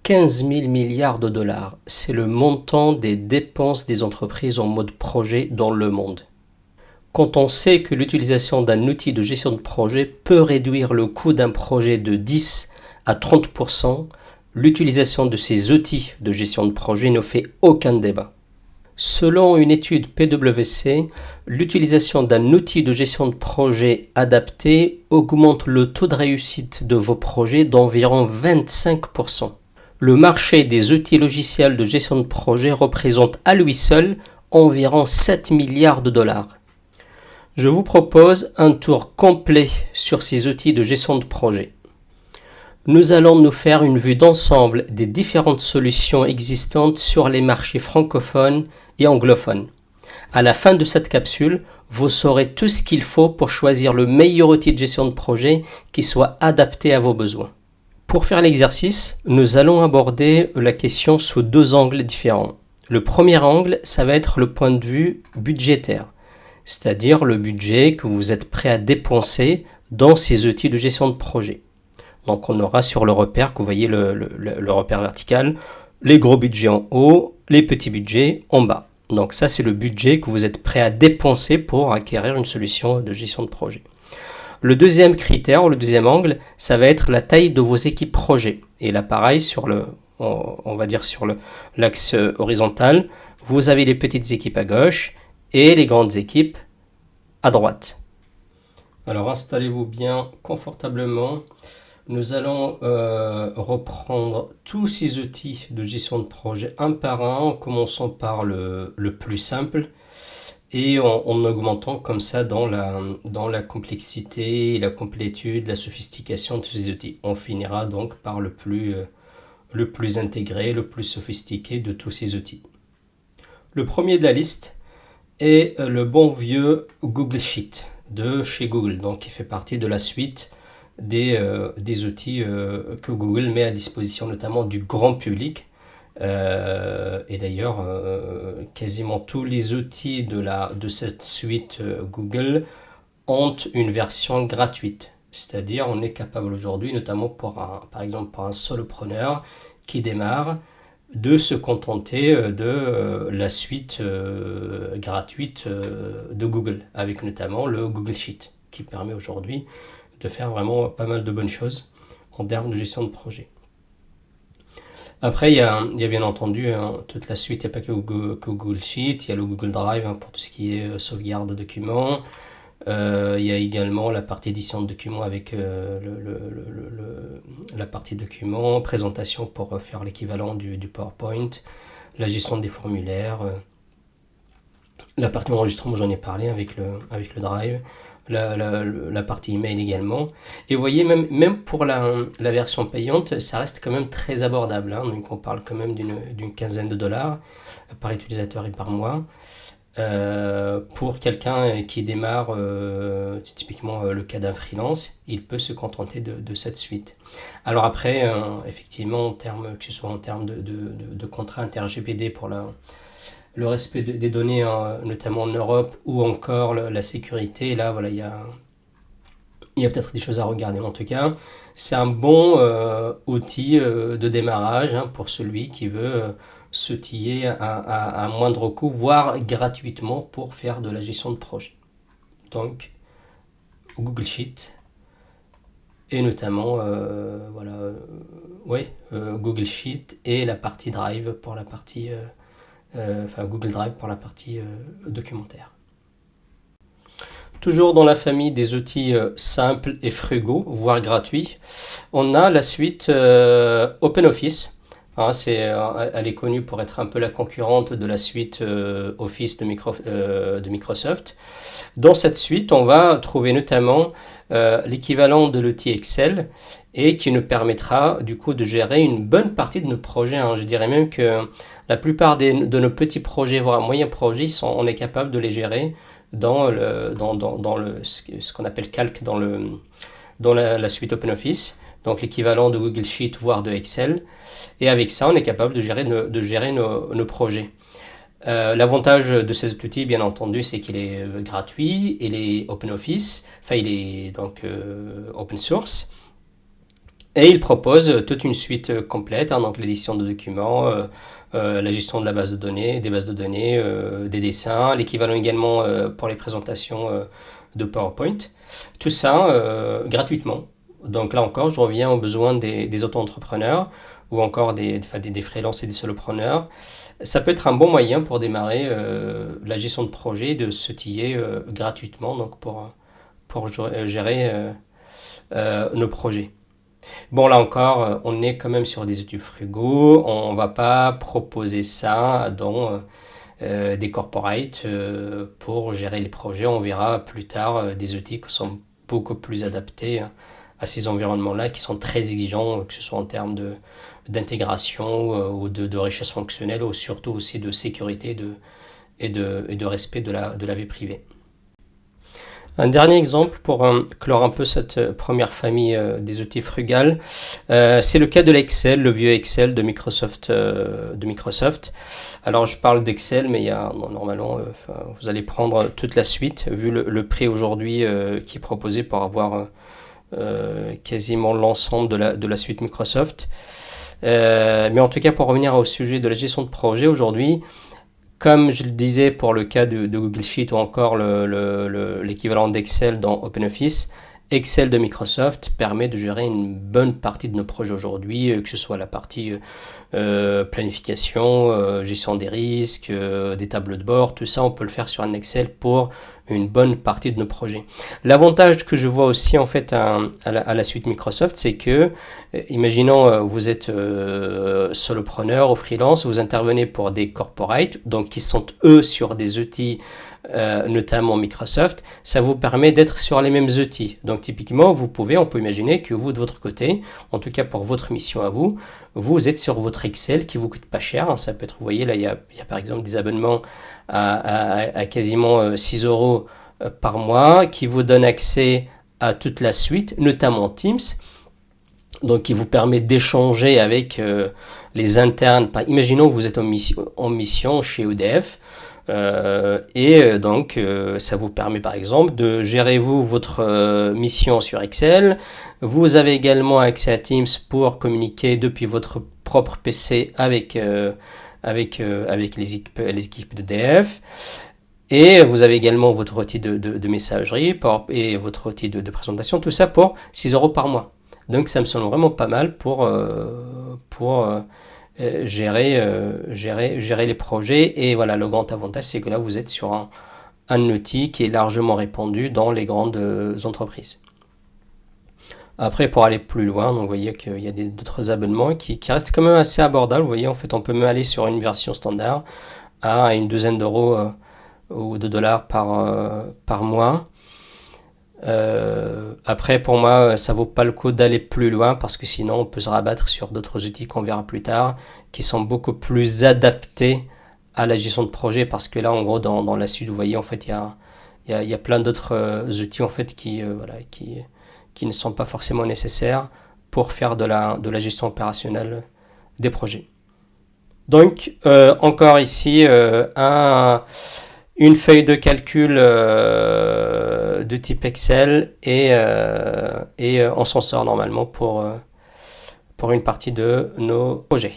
15 000 milliards de dollars. C'est le montant des dépenses des entreprises en mode projet dans le monde. Quand on sait que l'utilisation d'un outil de gestion de projet peut réduire le coût d'un projet de 10 à 30%, l'utilisation de ces outils de gestion de projet ne fait aucun débat. Selon une étude PwC, l'utilisation d'un outil de gestion de projet adapté augmente le taux de réussite de vos projets d'environ 25%. Le marché des outils logiciels de gestion de projet représente à lui seul environ 7 milliards de dollars. Je vous propose un tour complet sur ces outils de gestion de projet. Nous allons nous faire une vue d'ensemble des différentes solutions existantes sur les marchés francophones et anglophones. À la fin de cette capsule, vous saurez tout ce qu'il faut pour choisir le meilleur outil de gestion de projet qui soit adapté à vos besoins. Pour faire l'exercice, nous allons aborder la question sous deux angles différents. Le premier angle, ça va être le point de vue budgétaire, c'est-à-dire le budget que vous êtes prêt à dépenser dans ces outils de gestion de projet. Donc on aura sur le repère, que vous voyez le repère vertical, les gros budgets en haut, les petits budgets en bas. Donc ça c'est le budget que vous êtes prêt à dépenser pour acquérir une solution de gestion de projet. Le deuxième critère, le deuxième angle, ça va être la taille de vos équipes projet. Et là pareil, on va dire sur l'axe horizontal, vous avez les petites équipes à gauche et les grandes équipes à droite. Alors installez-vous bien confortablement. Nous allons reprendre tous ces outils de gestion de projet un par un, en commençant par le plus simple et en augmentant comme ça dans la complexité, la complétude, la sophistication de ces outils. On finira donc par le plus intégré, le plus sophistiqué de tous ces outils. Le premier de la liste est le bon vieux Google Sheet de chez Google, donc qui fait partie de la suite des outils que Google met à disposition notamment du grand public. Et d'ailleurs, quasiment tous les outils de cette suite Google ont une version gratuite. C'est-à-dire, on est capable aujourd'hui, notamment par exemple pour un solopreneur qui démarre, de se contenter de la suite gratuite de Google, avec notamment le Google Sheet, qui permet aujourd'hui de faire vraiment pas mal de bonnes choses en termes de gestion de projet. Après, il y a bien entendu toute la suite, il n'y a pas que Google Sheet, il y a le Google Drive pour tout ce qui est sauvegarde de documents. Il y a également la partie édition de documents avec la partie documents, présentation pour faire l'équivalent du PowerPoint, la gestion des formulaires, la partie enregistrement, j'en ai parlé avec le Drive, la partie email également. Et vous voyez, même pour la version payante, ça reste quand même très abordable. Donc on parle quand même d'une quinzaine de dollars par utilisateur et par mois. Pour quelqu'un qui démarre, typiquement le cas d'un freelance, il peut se contenter de cette suite. Alors après, effectivement, que ce soit en termes de contrat inter-RGPD pour le respect des données, notamment en Europe, ou encore la sécurité, là, voilà, il y a peut-être des choses à regarder. En tout cas, c'est un bon outil de démarrage pour celui qui veut s'outiller à moindre coût, voire gratuitement pour faire de la gestion de projet. Donc, Google Sheet, et notamment Google Sheet et la partie Drive pour la partie... Google Drive pour la partie documentaire. Toujours dans la famille des outils simples et frugaux, voire gratuits, on a la suite OpenOffice. Elle est connue pour être un peu la concurrente de la suite Office de Microsoft. Dans cette suite, on va trouver notamment l'équivalent de l'outil Excel et qui nous permettra du coup de gérer une bonne partie de nos projets. Je dirais même que la plupart de nos petits projets, voire moyens projets, on est capable de les gérer dans ce qu'on appelle Calc dans la suite OpenOffice, donc l'équivalent de Google Sheet, voire de Excel. Et avec ça, on est capable de gérer nos projets. L'avantage de cet outil, bien entendu, c'est qu'il est gratuit, il est OpenOffice, il est donc open source. Et il propose toute une suite complète, hein, donc l'édition de documents, la gestion de la base de données, des bases de données, des dessins, l'équivalent également pour les présentations de PowerPoint. Tout ça gratuitement. Donc là encore, je reviens aux besoins des auto-entrepreneurs ou encore des freelances et des solopreneurs. Ça peut être un bon moyen pour démarrer la gestion de projet, de s'outiller gratuitement donc pour gérer nos projets. Bon, là encore, on est quand même sur des outils frugaux. On va pas proposer ça dans des corporates pour gérer les projets. On verra plus tard des outils qui sont beaucoup plus adaptés à ces environnements-là, qui sont très exigeants, que ce soit en termes d'intégration ou de richesse fonctionnelle, ou surtout aussi de sécurité et de respect de la vie privée. Un dernier exemple pour clore un peu cette première famille des outils frugales, c'est le cas de l'Excel, le vieux Excel de Microsoft. Alors je parle d'Excel, mais il y a normalement, vous allez prendre toute la suite, vu le prix aujourd'hui qui est proposé pour avoir quasiment l'ensemble de la suite Microsoft. Mais en tout cas, pour revenir au sujet de la gestion de projet aujourd'hui, comme je le disais pour le cas de Google Sheet ou encore l'équivalent d'Excel dans OpenOffice, Excel de Microsoft permet de gérer une bonne partie de nos projets aujourd'hui, que ce soit la partie planification, gestion des risques, des tableaux de bord, tout ça on peut le faire sur un Excel pour une bonne partie de nos projets. L'avantage que je vois aussi en fait à la suite Microsoft, c'est que, imaginons vous êtes solopreneur ou freelance, vous intervenez pour des corporates, donc qui sont eux sur des outils notamment Microsoft, ça vous permet d'être sur les mêmes outils. Donc typiquement, on peut imaginer que vous de votre côté, en tout cas pour votre mission à vous, vous êtes sur votre Excel qui vous coûte pas cher. Hein. Ça peut être, vous voyez là, il y a par exemple des abonnements à quasiment 6 euros par mois qui vous donnent accès à toute la suite, notamment Teams. Donc qui vous permet d'échanger avec les internes. Imaginons que vous êtes en mission chez EDF. Donc ça vous permet par exemple de gérer votre mission sur Excel. Vous avez également accès à Teams pour communiquer depuis votre propre PC avec les équipes d'EDF. Et vous avez également votre outil de messagerie et votre outil de présentation, tout ça pour 6 euros par mois. Donc ça me semble vraiment pas mal pour gérer les projets. Et voilà, le grand avantage, c'est que là, vous êtes sur un outil qui est largement répandu dans les grandes entreprises. Après, pour aller plus loin, donc vous voyez qu'il y a d'autres abonnements qui restent quand même assez abordables. Vous voyez, en fait, on peut même aller sur une version standard à une douzaine d'euros ou de dollars par mois. Après, pour moi, ça vaut pas le coup d'aller plus loin parce que sinon, on peut se rabattre sur d'autres outils qu'on verra plus tard qui sont beaucoup plus adaptés à la gestion de projet parce que là, en gros, dans la suite, vous voyez, en fait, il y a plein d'autres outils en fait qui ne sont pas forcément nécessaires pour faire de la gestion opérationnelle des projets. Donc, encore ici, une feuille de calcul de type Excel et on s'en sort normalement pour une partie de nos projets.